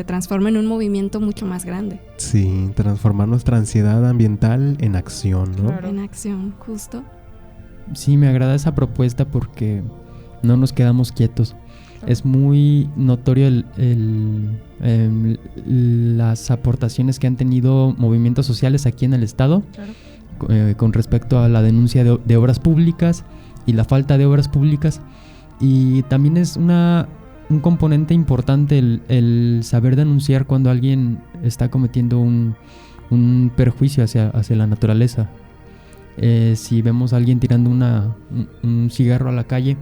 transforma en un movimiento mucho más grande. Sí, transformar nuestra ansiedad ambiental en acción, ¿no? Claro. En acción, justo. Sí, me agrada esa propuesta porque no nos quedamos quietos. Claro. Es muy notorio las aportaciones que han tenido movimientos sociales aquí en el estado, claro. Con respecto a la denuncia de obras públicas y la falta de obras públicas. Y también es un componente importante el saber denunciar cuando alguien está cometiendo un perjuicio hacia la naturaleza. Si vemos a alguien tirando un cigarro a la calle,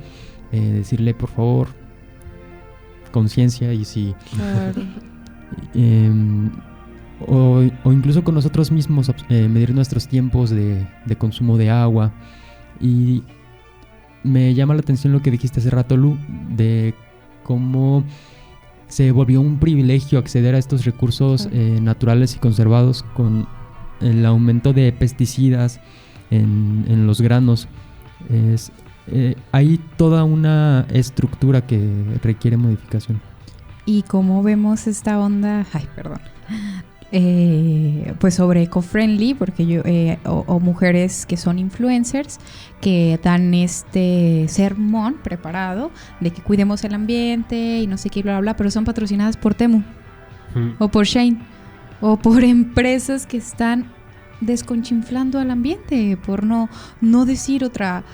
decirle por favor, conciencia, y si Claro. o incluso con nosotros mismos medir nuestros tiempos de consumo de agua. Y me llama la atención lo que dijiste hace rato, Lu, de cómo se volvió un privilegio acceder a estos recursos naturales y conservados con el aumento de pesticidas en los granos. Hay toda una estructura que requiere modificación. Y cómo vemos esta onda, pues sobre eco-friendly, porque o mujeres que son influencers que dan este sermón preparado de que cuidemos el ambiente y no sé qué, bla, bla, bla, pero son patrocinadas por Temu o por Shein. o por empresas que están desconchinflando al ambiente, por no decir otra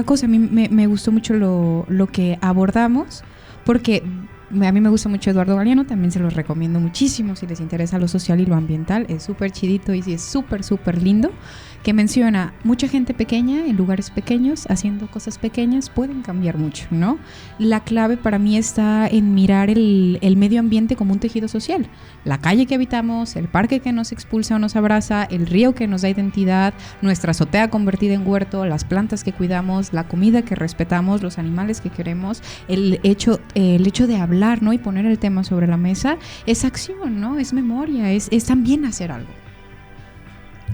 cosa. A mí me gustó mucho lo que abordamos, porque a mí me gusta mucho Eduardo Galeano, también se los recomiendo muchísimo si les interesa lo social y lo ambiental. Es súper chidito y es súper lindo, que menciona mucha gente pequeña en lugares pequeños, haciendo cosas pequeñas, pueden cambiar mucho, ¿no? La clave para mí está en mirar el medio ambiente como un tejido social. La calle que habitamos, el parque que nos expulsa o nos abraza, el río que nos da identidad, nuestra azotea convertida en huerto, las plantas que cuidamos, la comida que respetamos, los animales que queremos, el hecho de hablar, ¿no? Y poner el tema sobre la mesa, es acción, ¿no? Es memoria, es también hacer algo.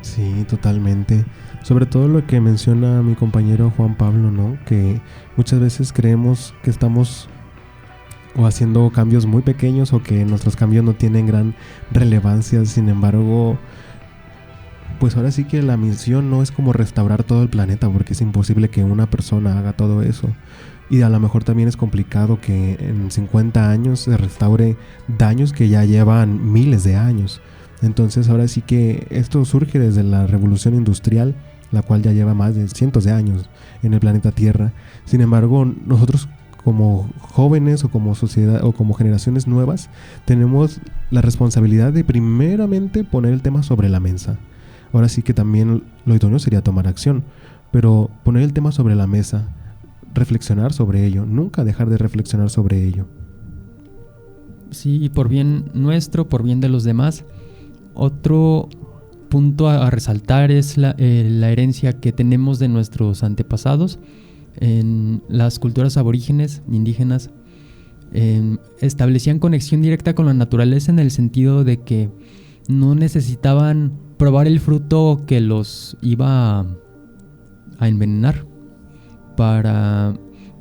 Sí, totalmente. Sobre todo lo que menciona mi compañero Juan Pablo, ¿no? Que muchas veces creemos que estamos o haciendo cambios muy pequeños o que nuestros cambios no tienen gran relevancia. Sin embargo, pues ahora sí que la misión no es como restaurar todo el planeta, porque es imposible que una persona haga todo eso. Y a lo mejor también es complicado que en 50 años se restaure daños que ya llevan miles de años. Entonces ahora sí que esto surge desde la revolución industrial, la cual ya lleva más de cientos de años en el planeta Tierra. Sin embargo, nosotros como jóvenes o como sociedad o como generaciones nuevas tenemos la responsabilidad de primeramente poner el tema sobre la mesa. Ahora sí que también lo idóneo sería tomar acción, pero poner el tema sobre la mesa, reflexionar sobre ello, nunca dejar de reflexionar sobre ello. Sí, y por bien nuestro, por bien de los demás. Otro punto a resaltar es la herencia que tenemos de nuestros antepasados. En las culturas aborígenes, indígenas, establecían conexión directa con la naturaleza en el sentido de que no necesitaban probar el fruto que los iba a envenenar para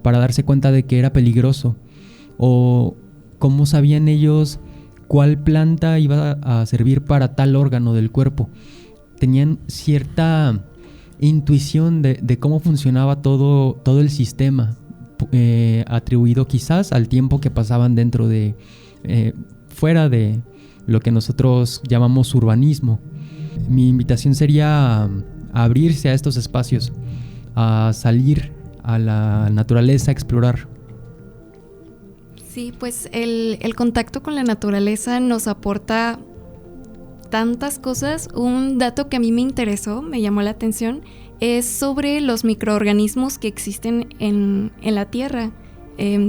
darse cuenta de que era peligroso, o cómo sabían ellos cuál planta iba a servir para tal órgano del cuerpo. Tenían cierta intuición de cómo funcionaba todo el sistema, atribuido quizás al tiempo que pasaban dentro de fuera de lo que nosotros llamamos urbanismo. Mi invitación sería a abrirse a estos espacios, a salir a la naturaleza, a explorar. Sí, pues el contacto con la naturaleza nos aporta tantas cosas. Un dato que a mí me interesó, me llamó la atención, es sobre los microorganismos que existen en la Tierra.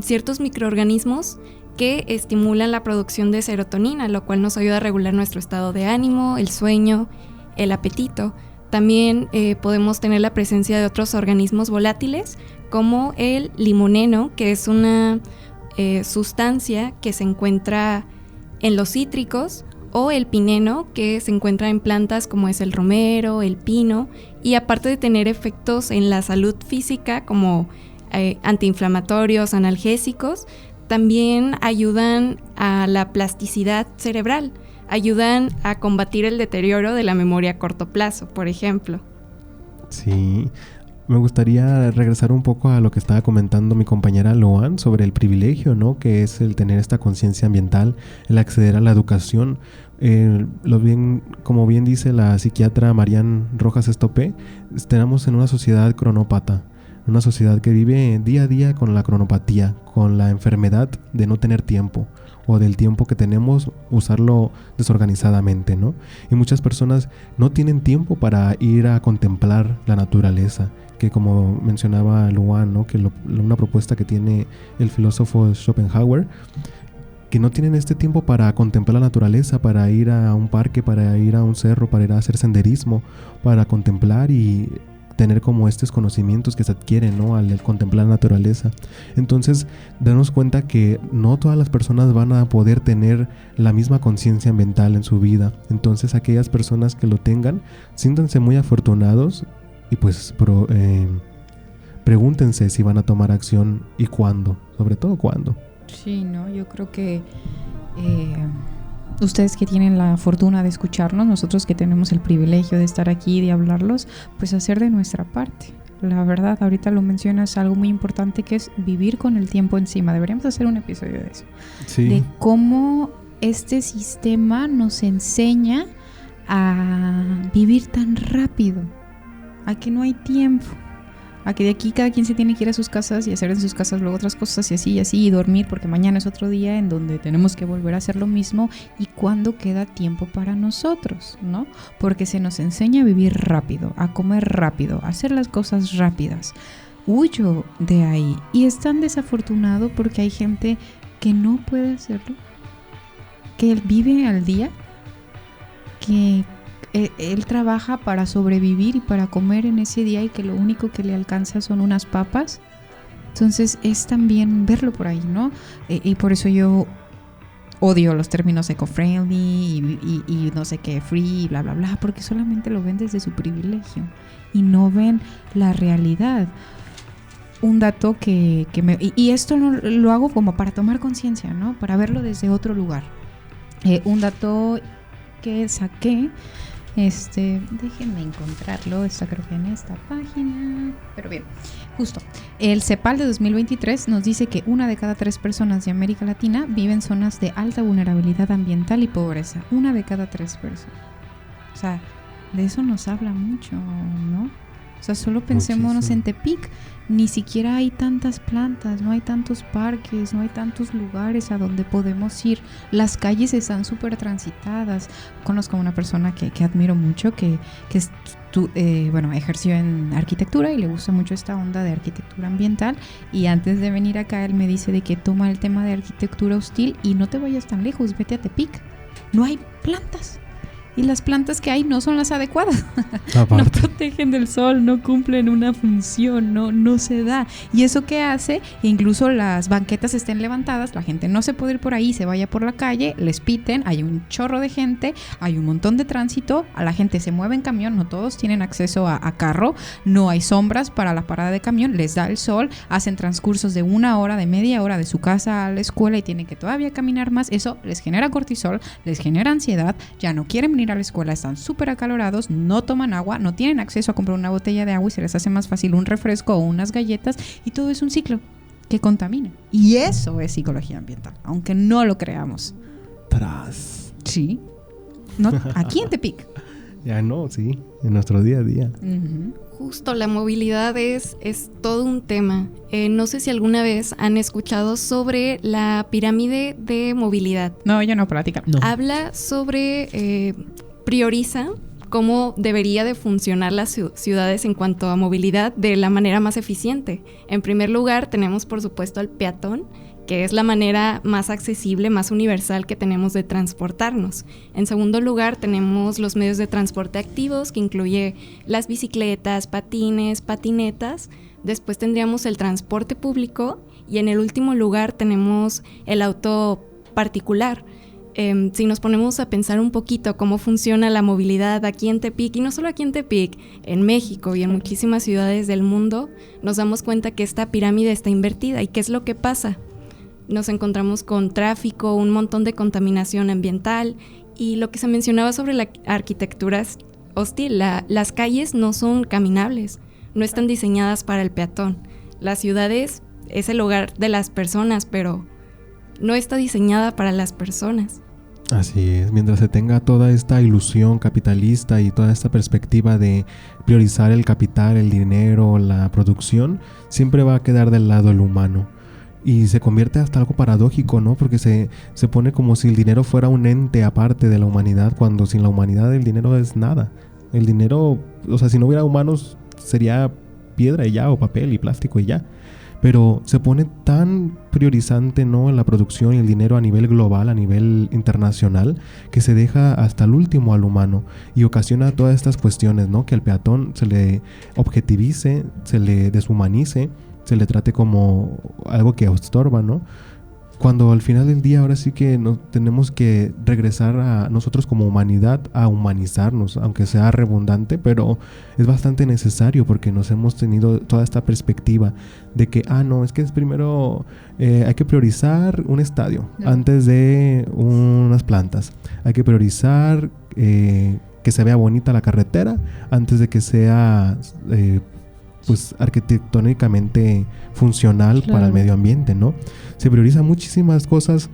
Ciertos microorganismos que estimulan la producción de serotonina, lo cual nos ayuda a regular nuestro estado de ánimo, el sueño, el apetito. También podemos tener la presencia de otros organismos volátiles, como el limoneno, que es una sustancia que se encuentra en los cítricos, o el pineno, que se encuentra en plantas como es el romero, el pino, y aparte de tener efectos en la salud física como antiinflamatorios, analgésicos, también ayudan a la plasticidad cerebral, ayudan a combatir el deterioro de la memoria a corto plazo, por ejemplo. Sí. Me gustaría regresar un poco a lo que estaba comentando mi compañera Loan sobre el privilegio, ¿no? Que es el tener esta conciencia ambiental, el acceder a la educación. Como bien dice la psiquiatra Marian Rojas Estopé, estamos en una sociedad cronópata, una sociedad que vive día a día con la cronopatía, con la enfermedad de no tener tiempo, o del tiempo que tenemos usarlo desorganizadamente, ¿no? Y muchas personas no tienen tiempo para ir a contemplar la naturaleza, que como mencionaba Luan, ¿no? Que una propuesta que tiene el filósofo Schopenhauer, que no tienen este tiempo para contemplar la naturaleza, para ir a un parque, para ir a un cerro, para ir a hacer senderismo, para contemplar y tener como estos conocimientos que se adquieren, ¿no? Al contemplar la naturaleza. Entonces, darnos cuenta que no todas las personas van a poder tener la misma conciencia ambiental en su vida. Entonces, aquellas personas que lo tengan, siéntanse muy afortunados y pues pregúntense si van a tomar acción y cuándo, sobre todo cuándo. Sí, no, yo creo que ustedes que tienen la fortuna de escucharnos, nosotros que tenemos el privilegio de estar aquí y de hablarlos, pues hacer de nuestra parte. La verdad, ahorita lo mencionas, algo muy importante que es vivir con el tiempo encima. Deberíamos hacer un episodio de eso. Sí. De cómo este sistema nos enseña a vivir tan rápido, a que no hay tiempo, a que de aquí cada quien se tiene que ir a sus casas y hacer en sus casas luego otras cosas y así, y dormir porque mañana es otro día en donde tenemos que volver a hacer lo mismo, y cuando queda tiempo para nosotros, ¿no? Porque se nos enseña a vivir rápido, a comer rápido, a hacer las cosas rápidas. Huyo de ahí, y es tan desafortunado porque hay gente que no puede hacerlo, que él vive al día, que él trabaja para sobrevivir y para comer en ese día, y que lo único que le alcanza son unas papas. Entonces es también verlo por ahí, ¿no? Y por eso yo odio los términos eco-friendly y no sé qué, free, bla, bla, bla, porque solamente lo ven desde su privilegio y no ven la realidad. Un dato que y esto no, lo hago como para tomar conciencia, ¿no? Para verlo desde otro lugar. Un dato que saqué, déjenme encontrarlo, está creo que en esta página, pero bien, justo, el CEPAL de 2023 nos dice que 1 de cada 3 personas de América Latina vive en zonas de alta vulnerabilidad ambiental y pobreza. 1 de cada 3 personas. O sea, de eso nos habla mucho, ¿no? O sea, solo pensémonos Muchísimo. en Tepic, ni siquiera hay tantas plantas, no hay tantos parques, no hay tantos lugares a donde podemos ir. Las calles están súper transitadas. Conozco a una persona que admiro mucho, que ejerció en arquitectura y le gusta mucho esta onda de arquitectura ambiental, y antes de venir acá él me dice de que toma el tema de arquitectura hostil y no te vayas tan lejos, vete a Tepic. No hay plantas. Y las plantas que hay no son las adecuadas. No protegen del sol, no cumplen una función, no se da. ¿Y eso qué hace? Incluso las banquetas estén levantadas, la gente no se puede ir por ahí, se vaya por la calle, les piten, hay un chorro de gente, hay un montón de tránsito, a la gente se mueve en camión, no todos tienen acceso a carro, no hay sombras para la parada de camión, les da el sol, hacen transcursos de 1 hora, de media hora de su casa a la escuela y tienen que todavía caminar más. Eso les genera cortisol, les genera ansiedad, ya no quieren venir a la escuela, están súper acalorados, no toman agua, no tienen acceso a comprar una botella de agua y se les hace más fácil un refresco o unas galletas, y todo es un ciclo que contamina. Y eso es psicología ambiental, aunque no lo creamos. Tras. Sí. No, aquí en Tepic. Ya no, sí, en nuestro día a día. Uh-huh. Justo, la movilidad es todo un tema. No sé si alguna vez han escuchado sobre la pirámide de movilidad. No, yo no, platica. No. Habla sobre, prioriza cómo debería de funcionar las ciudades en cuanto a movilidad de la manera más eficiente. En primer lugar, tenemos por supuesto al peatón, que es la manera más accesible, más universal que tenemos de transportarnos. En segundo lugar, tenemos los medios de transporte activos, que incluye las bicicletas, patines, patinetas. Después tendríamos el transporte público, y en el último lugar tenemos el auto particular. Si nos ponemos a pensar un poquito cómo funciona la movilidad aquí en Tepic, y no solo aquí en Tepic, en México y en muchísimas ciudades del mundo, nos damos cuenta que esta pirámide está invertida. ¿Y qué es lo que pasa? Nos encontramos con tráfico, un montón de contaminación ambiental, y lo que se mencionaba sobre la arquitectura hostil, las calles no son caminables, no están diseñadas para el peatón. Las ciudades es el hogar de las personas, pero no está diseñada para las personas. Así es, mientras se tenga toda esta ilusión capitalista y toda esta perspectiva de priorizar el capital, el dinero, la producción, siempre va a quedar del lado el humano. Y se convierte hasta algo paradójico, ¿no? Porque se pone como si el dinero fuera un ente aparte de la humanidad, cuando sin la humanidad el dinero es nada. El dinero, o sea, si no hubiera humanos sería piedra y ya, o papel y plástico y ya. Pero se pone tan priorizante, ¿no?, la producción y el dinero a nivel global, a nivel internacional, que se deja hasta el último al humano y ocasiona todas estas cuestiones, ¿no? Que al peatón se le objetivice, se le deshumanice, se le trate como algo que estorba, ¿no? Cuando al final del día ahora sí que tenemos que regresar a nosotros como humanidad a humanizarnos, aunque sea redundante, pero es bastante necesario porque nos hemos tenido toda esta perspectiva de que, no, es que es primero hay que priorizar un estadio antes de unas plantas, hay que priorizar que se vea bonita la carretera antes de que sea pues arquitectónicamente funcional, claro, para el medio ambiente, ¿no? Se priorizan muchísimas cosas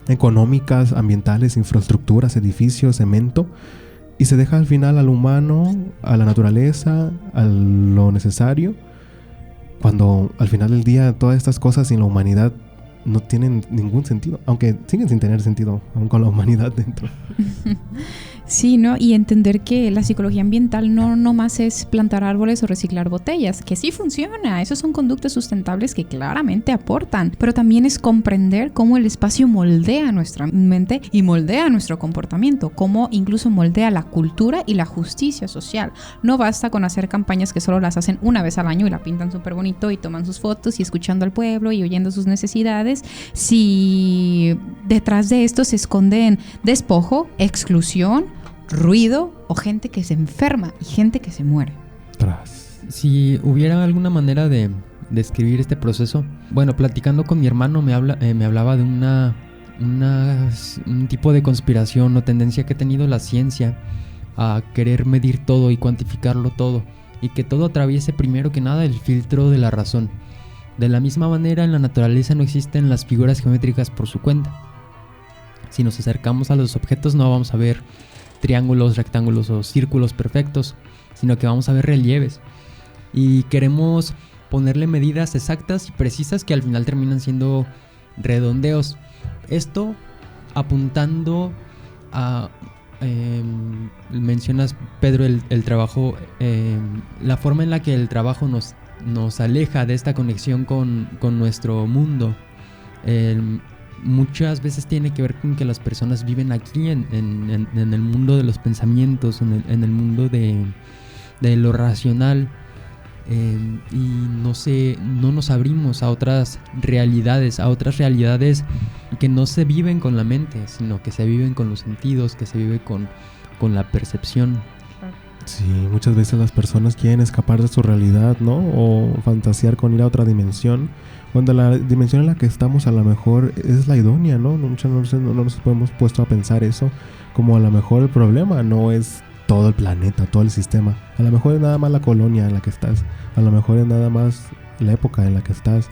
económicas, ambientales, infraestructuras, edificios, cemento, y se deja al final al humano, a la naturaleza, a lo necesario, cuando al final del día todas estas cosas sin la humanidad no tienen ningún sentido, aunque siguen sin tener sentido, aún con la humanidad dentro. Sí, ¿no? Y entender que la psicología ambiental no nomás es plantar árboles o reciclar botellas, que sí funciona, esos son conductas sustentables que claramente aportan, pero también es comprender cómo el espacio moldea nuestra mente y moldea nuestro comportamiento, cómo incluso moldea la cultura y la justicia social. No basta con hacer campañas que solo las hacen una vez al año y la pintan súper bonito y toman sus fotos y escuchando al pueblo y oyendo sus necesidades, si detrás de esto se esconden despojo, exclusión, ruido o gente que se enferma y gente que se muere. Si hubiera alguna manera de describir este proceso, bueno, platicando con mi hermano me hablaba de un tipo de conspiración o tendencia que ha tenido la ciencia a querer medir todo y cuantificarlo todo, y que todo atraviese primero que nada el filtro de la razón. De la misma manera, en la naturaleza no existen las figuras geométricas por su cuenta. Si nos acercamos a los objetos no vamos a ver triángulos, rectángulos o círculos perfectos, sino que vamos a ver relieves. Y queremos ponerle medidas exactas y precisas que al final terminan siendo redondeos. Esto apuntando a... mencionas, Pedro, el trabajo, la forma en la que el trabajo nos aleja de esta conexión con nuestro mundo. Muchas veces tiene que ver con que las personas viven aquí en el mundo de los pensamientos, en el mundo de lo racional, y no nos abrimos a otras realidades que no se viven con la mente, sino que se viven con los sentidos, que se vive con la percepción. Sí, muchas veces las personas quieren escapar de su realidad, ¿no? O fantasear con ir a otra dimensión, cuando la dimensión en la que estamos a lo mejor es la idónea, ¿no? Muchas veces no nos hemos puesto a pensar eso, como a lo mejor el problema no es todo el planeta, todo el sistema. A lo mejor es nada más la colonia en la que estás, a lo mejor es nada más la época en la que estás.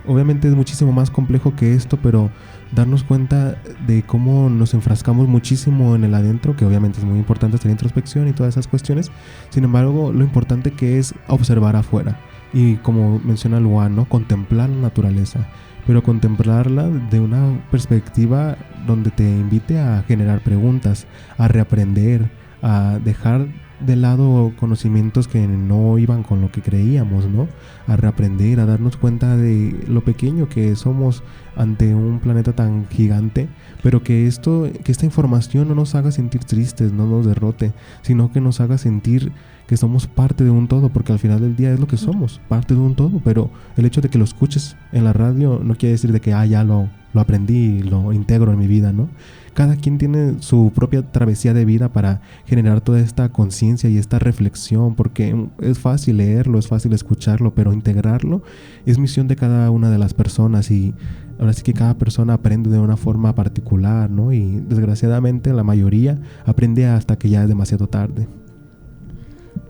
Obviamente es muchísimo más complejo que esto, pero darnos cuenta de cómo nos enfrascamos muchísimo en el adentro, que obviamente es muy importante hacer introspección y todas esas cuestiones. Sin embargo, lo importante que es observar afuera y, como menciona Luan, ¿no? Contemplar la naturaleza, pero contemplarla de una perspectiva donde te invite a generar preguntas, a reaprender, a dejar de lado conocimientos que no iban con lo que creíamos, ¿no? A reaprender, a darnos cuenta de lo pequeño que somos ante un planeta tan gigante, pero que esta información no nos haga sentir tristes, no nos derrote, sino que nos haga sentir que somos parte de un todo, porque al final del día es lo que somos, parte de un todo. Pero el hecho de que lo escuches en la radio no quiere decir de que ya lo aprendí y lo integro en mi vida, ¿no? Cada quien tiene su propia travesía de vida para generar toda esta conciencia y esta reflexión, porque es fácil leerlo, es fácil escucharlo, pero integrarlo es misión de cada una de las personas, y ahora sí que cada persona aprende de una forma particular, ¿no? Y desgraciadamente la mayoría aprende hasta que ya es demasiado tarde.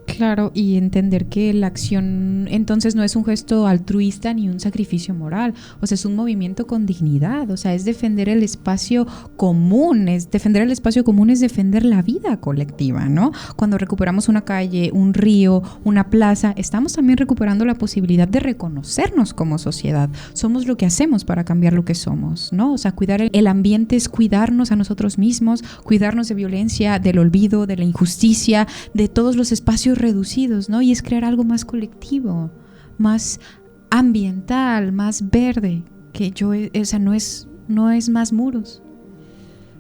Claro, y entender que la acción entonces no es un gesto altruista ni un sacrificio moral, o sea, es un movimiento con dignidad, o sea, es defender el espacio común, es defender la vida colectiva, ¿no? Cuando recuperamos una calle, un río, una plaza, estamos también recuperando la posibilidad de reconocernos como sociedad. Somos lo que hacemos para cambiar lo que somos, ¿no? O sea, cuidar el ambiente es cuidarnos a nosotros mismos, cuidarnos de violencia, del olvido, de la injusticia, de todos los espacios reducidos, ¿no? Y es crear algo más colectivo, más ambiental, más verde, que no es más muros.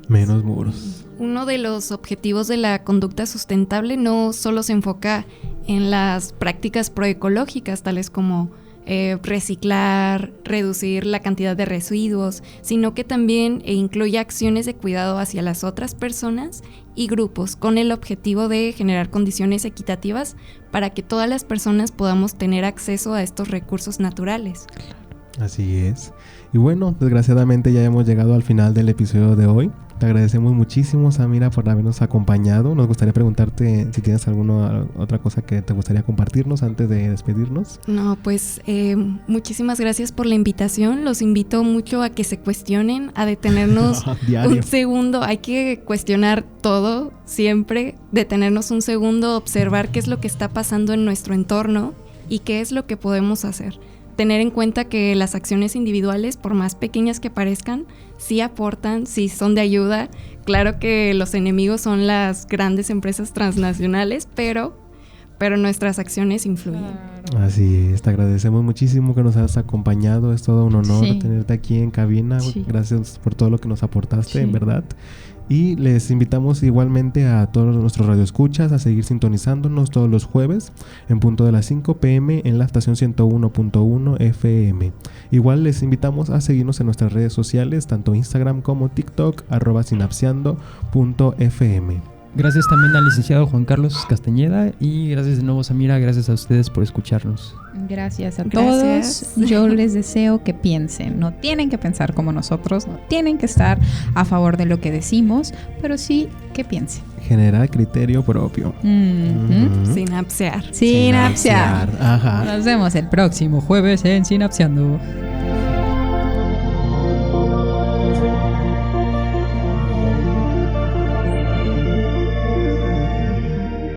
Menos muros. Uno de los objetivos de la conducta sustentable no solo se enfoca en las prácticas proecológicas, tales como reciclar, reducir la cantidad de residuos, sino que también incluye acciones de cuidado hacia las otras personas y grupos, con el objetivo de generar condiciones equitativas para que todas las personas podamos tener acceso a estos recursos naturales. Así es. Y bueno, desgraciadamente ya hemos llegado al final del episodio de hoy. Te agradecemos muchísimo, Samira, por habernos acompañado. Nos gustaría preguntarte si tienes alguna otra cosa que te gustaría compartirnos antes de despedirnos. No, pues muchísimas gracias por la invitación. Los invito mucho a que se cuestionen, a detenernos un segundo. Hay que cuestionar todo siempre, detenernos un segundo, observar qué es lo que está pasando en nuestro entorno y qué es lo que podemos hacer. Tener en cuenta que las acciones individuales, por más pequeñas que parezcan, sí aportan, sí son de ayuda. Claro que los enemigos son las grandes empresas transnacionales, pero nuestras acciones influyen. Así es, te agradecemos muchísimo que nos hayas acompañado. Es todo un honor tenerte aquí en cabina. Gracias por todo lo que nos aportaste, en verdad. Y les invitamos igualmente a todos nuestros radioescuchas a seguir sintonizándonos todos los jueves en punto de las 5 p.m. en la estación 101.1 FM. Igual les invitamos a seguirnos en nuestras redes sociales, tanto Instagram como TikTok, @sinapseando.fm. Gracias también al licenciado Juan Carlos Castañeda y gracias de nuevo, Samira, gracias a ustedes por escucharnos. Gracias a todos. Yo les deseo que piensen. No tienen que pensar como nosotros, no tienen que estar a favor de lo que decimos, pero sí que piensen. Generar criterio propio. Sinapsear. Ajá. Nos vemos el próximo jueves en Sinapseando.